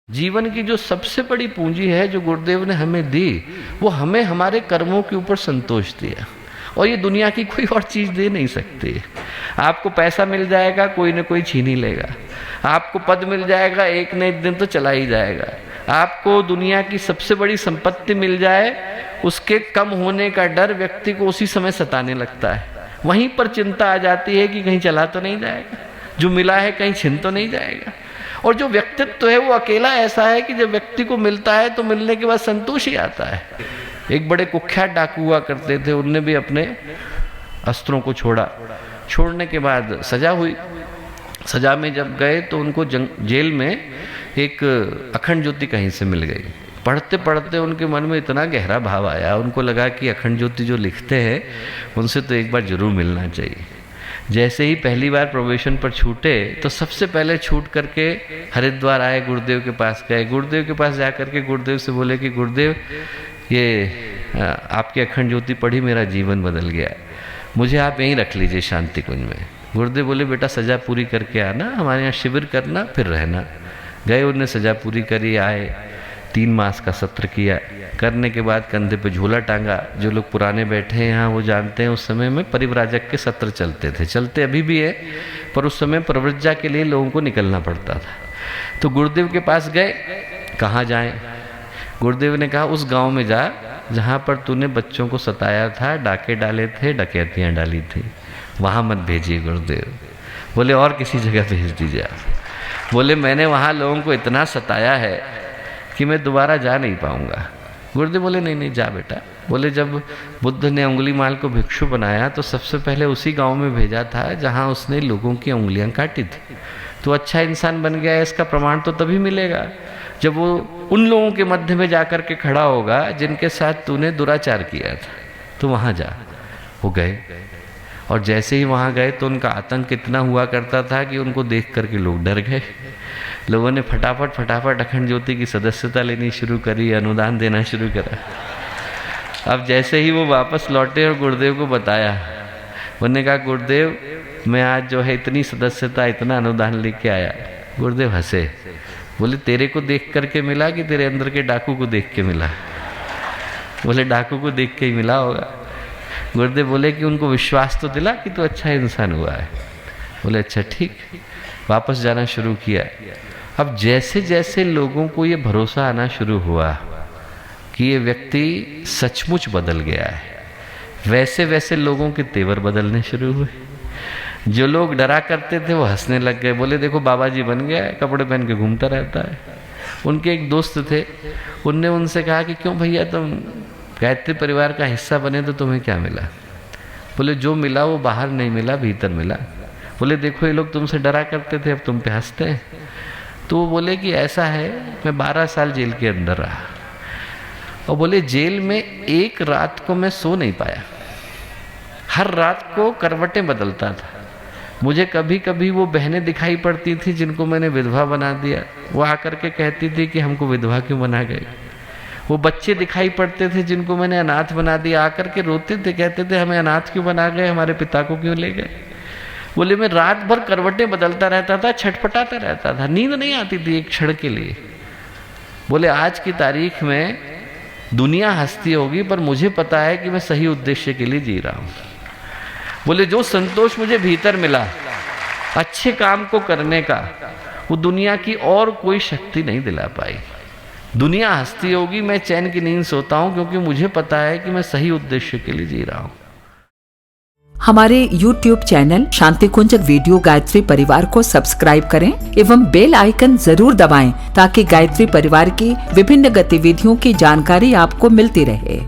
जीवन की जो सबसे बड़ी पूंजी है जो गुरुदेव ने हमें दी, वो हमें हमारे कर्मों के ऊपर संतोष दिया, और ये दुनिया की कोई और चीज़ दे नहीं सकती। आपको पैसा मिल जाएगा, कोई न कोई छीन ही लेगा। आपको पद मिल जाएगा, एक न एक दिन तो चला ही जाएगा। आपको दुनिया की सबसे बड़ी संपत्ति मिल जाए, उसके कम होने का डर व्यक्ति को उसी समय सताने लगता है। वहीं पर चिंता आ जाती है कि कहीं चला तो नहीं जाएगा, जो मिला है कहीं छिन तो नहीं जाएगा। और जो व्यक्तित्व है वो अकेला ऐसा है कि जब व्यक्ति को मिलता है तो मिलने के बाद संतोष ही आता है। एक बड़े कुख्यात डाकू हुआ करते थे, उनने भी अपने अस्त्रों को छोड़ा। छोड़ने के बाद सजा हुई। सजा में जब गए तो उनको जेल में एक अखंड ज्योति कहीं से मिल गई। पढ़ते पढ़ते उनके मन में इतना गहरा भाव आया, उनको लगा कि अखंड ज्योति जो लिखते हैं उनसे तो एक बार जरूर मिलना चाहिए। जैसे ही पहली बार प्रोबेशन पर छूटे तो सबसे पहले छूट करके हरिद्वार आए, गुरुदेव के पास गए। गुरुदेव के पास जा करके गुरुदेव से बोले कि गुरुदेव, ये आपकी अखंड ज्योति पढ़ी, मेरा जीवन बदल गया, मुझे आप यहीं रख लीजिए शांति कुंज में। गुरुदेव बोले बेटा सजा पूरी करके आना, हमारे यहाँ शिविर करना, फिर रहना। गए, उन्होंने सजा पूरी करी, आए, 3 मास का सत्र किया। करने के बाद कंधे पे झोला टांगा। जो लोग पुराने बैठे हैं यहाँ वो जानते हैं, उस समय में परिव्राजक के सत्र चलते थे, चलते अभी भी है, पर उस समय प्रवृज्जा के लिए लोगों को निकलना पड़ता था। तो गुरुदेव के पास गए, कहाँ जाएं? गुरुदेव ने कहा उस गांव में जा जहाँ पर तूने बच्चों को सताया था, डाके डाले थे, डकैतियाँ डाली थी, वहाँ मत भेजिए गुरुदेव। बोले और किसी जगह भेज दीजिए आप। बोले मैंने वहाँ लोगों को इतना सताया है कि मैं दोबारा जा नहीं पाऊँगा। गुरुदेव बोले नहीं नहीं जा बेटा। बोले जब बुद्ध ने उंगलीमाल को भिक्षु बनाया तो सबसे पहले उसी गांव में भेजा था जहां उसने लोगों की उंगलियां काटी थी। तो अच्छा इंसान बन गया है, इसका प्रमाण तो तभी मिलेगा जब वो उन लोगों के मध्य में जाकर के खड़ा होगा जिनके साथ तूने दुराचार किया था। तो वहाँ जा। वो गए, और जैसे ही वहाँ गए तो उनका आतंक इतना हुआ करता था कि उनको देख करके लोग डर गए। लोगों ने फटाफट अखंड ज्योति की सदस्यता लेनी शुरू करी, अनुदान देना शुरू करा। अब जैसे ही वो वापस लौटे और गुरुदेव को बताया, उन्होंने कहा गुरुदेव मैं आज जो है इतनी सदस्यता, इतना अनुदान लेके आया। गुरुदेव हंसे, बोले तेरे को देख करके मिला कि तेरे अंदर के डाकू को देख के मिला? बोले डाकू को देख के ही मिला होगा। गुरुदेव बोले कि उनको विश्वास तो दिला कि तू अच्छा इंसान हुआ है। बोले अच्छा ठीक। वापस जाना शुरू किया। अब जैसे जैसे लोगों को ये भरोसा आना शुरू हुआ कि ये व्यक्ति सचमुच बदल गया है, वैसे वैसे लोगों के तेवर बदलने शुरू हुए। जो लोग डरा करते थे वो हंसने लग गए। बोले देखो बाबा जी बन गया है, कपड़े पहन के घूमता रहता है। उनके एक दोस्त थे, उनने उनसे कहा कि क्यों भैया तुम गायत्री परिवार का हिस्सा बने तो तुम्हें क्या मिला? बोले जो मिला वो बाहर नहीं मिला, भीतर मिला। बोले देखो ये लोग तुमसे डरा करते थे, अब तुम पे हंसते हैं। तो वो बोले कि ऐसा है, मैं 12 साल जेल के अंदर रहा, और बोले जेल में एक रात को मैं सो नहीं पाया। हर रात को करवटें बदलता था। मुझे कभी कभी वो बहनें दिखाई पड़ती थी जिनको मैंने विधवा बना दिया। वो आकर के कहती थी कि हमको विधवा क्यों बना गए। वो बच्चे दिखाई पड़ते थे जिनको मैंने अनाथ बना दिया, आकर के रोते थे, कहते थे हमें अनाथ क्यों बना गए, हमारे पिता को क्यों ले गए। बोले मैं रात भर करवटें बदलता रहता था, छटपटाता रहता था, नींद नहीं आती थी एक क्षण के लिए। बोले आज की तारीख में दुनिया हंसती होगी पर मुझे पता है कि मैं सही उद्देश्य के लिए जी रहा हूँ। बोले जो संतोष मुझे भीतर मिला अच्छे काम को करने का, वो दुनिया की और कोई शक्ति नहीं दिला पाई। दुनिया हंसती होगी, मैं चैन की नींद सोता हूँ क्योंकि मुझे पता है कि मैं सही उद्देश्य के लिए जी रहा हूँ। हमारे YouTube चैनल शांति कुंज वीडियो गायत्री परिवार को सब्सक्राइब करें एवं बेल आइकन जरूर दबाएं ताकि गायत्री परिवार की विभिन्न गतिविधियों की जानकारी आपको मिलती रहे।